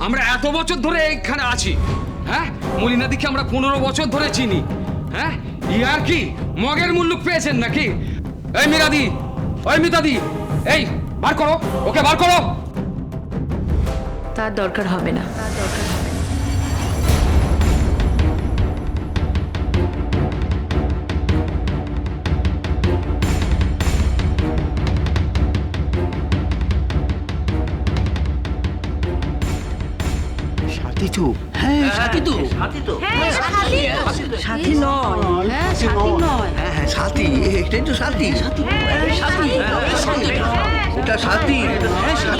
আমরা এত বছর ধরে এইখানে আছি। হ্যাঁ, মলিনাদিকে আমরা 15 বছর ধরে চিনি। হ্যাঁ, ইয়ার কি মগের মুল্লুক পেয়েছেন নাকি? এই মিরাদি, ওই মিতাদি, এই বার করো, ওকে বার করো। তার দরকার হবে না। সাথী তো, হ্যাঁ সাথী তো, সাথী নয়, হ্যাঁ সাথী নয়, হ্যাঁ সাথী, এটাই তো সাথী, এটা সাথী, সাথী,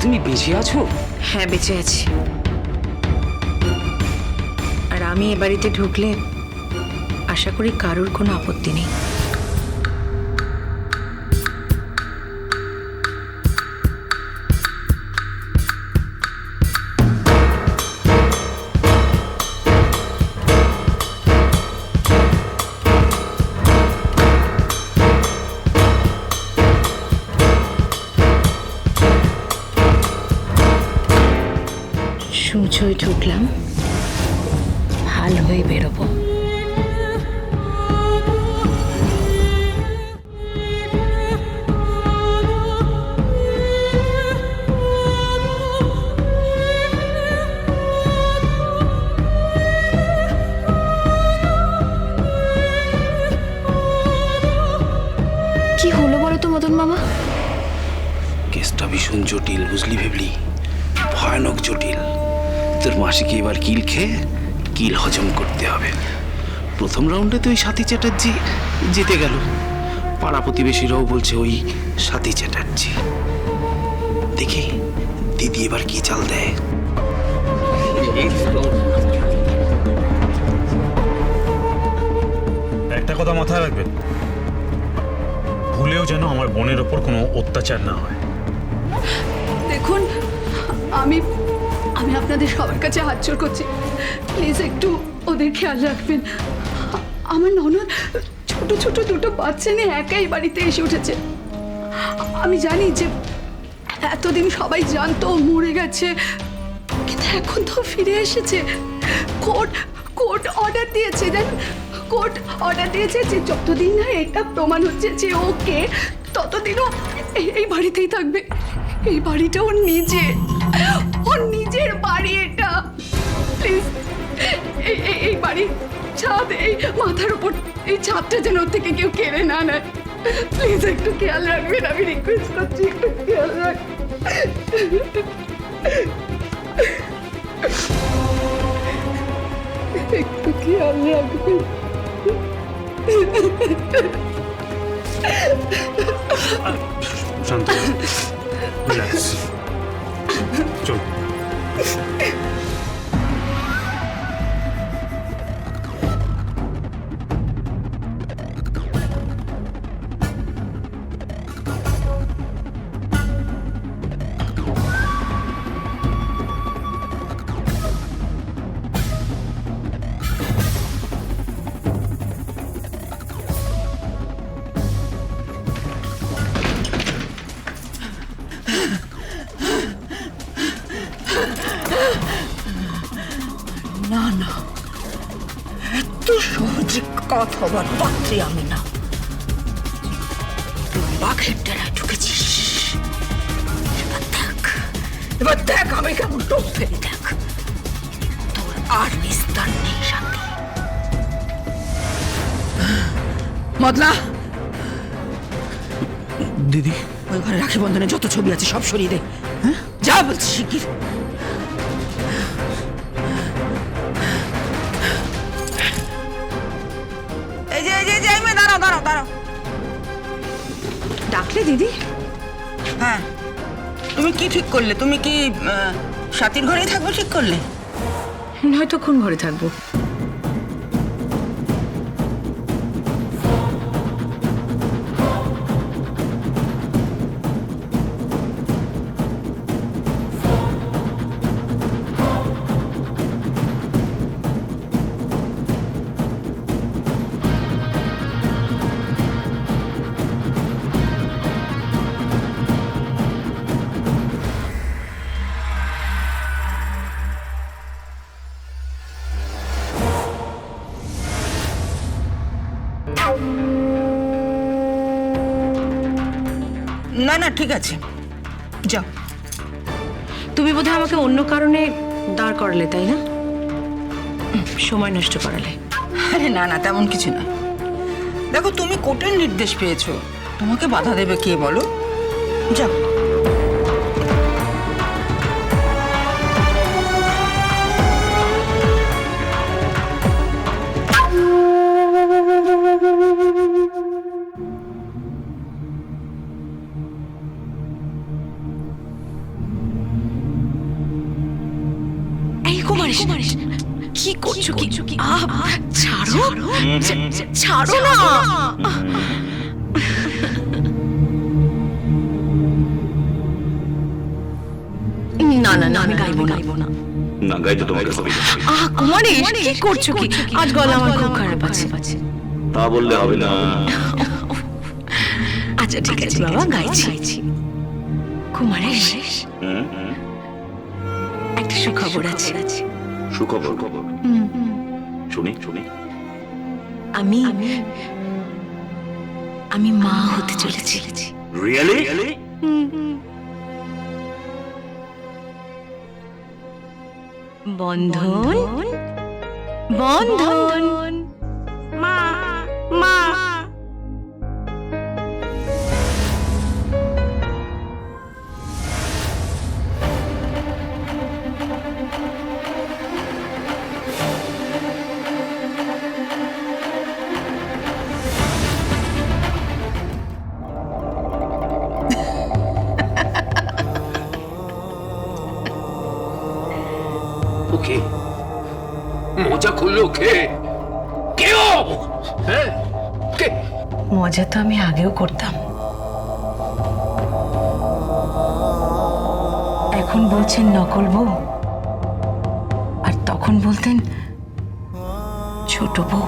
তুমি বেঁচে আছো? হ্যাঁ, বেঁচে আছি। আর আমি এ বাড়িতে ঢুকলে আশা করি কারোর কোনো আপত্তি নেই। সূচয় ঢুকলাম, হাল হয়ে বেরোবো। কি হলো বলো তো মদন মামা? কেসটা ভীষণ জটিল, বুঝলি ভেবলি? ভয়ানক জটিল। তোর মাসিকে এবার কিল খেয়ে কিল হজম করতে হবে। প্রথম রাউন্ডে তো ওই সাথী চ্যাটার্জি জিতে গেল। পাড়া প্রতিবেশীরাও বলছে ওই সাথী চ্যাটার্জি। দেখি দিদি এবার কি চাল দেয়। একটা কথা মাথায় রাখবেন, ভুলেও যেন আমার বোনের ওপর কোনো অত্যাচার না হয়। দেখুন আমি আমি আপনাদের সবার কাছে হাত জোড় করছি, প্লিজ একটু ওদের খেয়াল রাখবেন। আমার ননদ ছোট ছোট দুটো বাচ্চা নিয়ে একাই বাড়িতে এসে উঠেছে। আমি জানি যে এতদিন সবাই জানতো ও মরে গেছে, কিন্তু এখন তো ফিরে এসেছে। কোর্ট অর্ডার দিয়েছে, জানেন, কোর্ট অর্ডার দিয়েছে যে যতদিন না এটা প্রমাণ হচ্ছে যে ওকে, ততদিনও এই বাড়িতেই থাকবে। এই বাড়িটা ওর নিজের বাড়ি এটা। প্লিজ এই বাড়ির ছাদ, এই মাথার উপর এই ছাদটা যেন ওর থেকে কেউ কেড়ে না নেয়। প্লিজ একটু খেয়াল রাখবেন, আমি রিকোয়েস্ট করছি, একটু খেয়াল রাখবেন। একটু খেয়াল রাখবেন। শান্ত, রিল্যাক্স, চল। না না, এত সহজে কাত হবার পাত্রী আমি না। তুই বাঘের ডেরায় ঢুকেছিস। এবার দেখ আমি কেমন টোপ ফেলি, দেখ। তোর আর নিস্তার নেই শান্তি। মদলা, দিদি, ওই ঘরে রাখি বন্ধনে যত ছবি আছে সব সরিয়ে দে। হ্যাঁ, যা বলছি শিগগির। দাঁড়াও। ডাকলে দিদি? হ্যাঁ, তুমি কি ঠিক করলে? তুমি কি সাথীর ঘরেই থাকবো ঠিক করলে? নয়তো কোন ঘরে থাকবো? না ঠিক আছে, যাও। তুমি বোধহয় আমাকে অন্য কারণে দাঁড় করালে, তাই না? সময় নষ্ট করালে। আরে না না, তেমন কিছু না। দেখো, তুমি কোর্টের নির্দেশ পেয়েছো, তোমাকে বাধা দেবে কে বলো? যাও। এই কুমারিস, কি করছো? কি ছাড়ো, ছাড়ো না। না না না, আমি গাইবো না। না গাইতে তোমাকে হবে না। কুমারিস, কি করছো? কি আজ গলা আমার খুব খারাপ আছে। তা বললে হবে না। আচ্ছা ঠিক আছে বাবা, গাইছি। কুমারিস, একটা সুখবর আছে। সুখবর? খবর শুনি। আমি মা হতে চলেছি। রিয়েলি? বন্ধন মা। ওকে মজা করলো কে? হ্যাঁ, কে? মজা তো আমি আগেও করতাম, এখন বলছেন নকল বউ, আর তখন বলতেন ছোট বউ।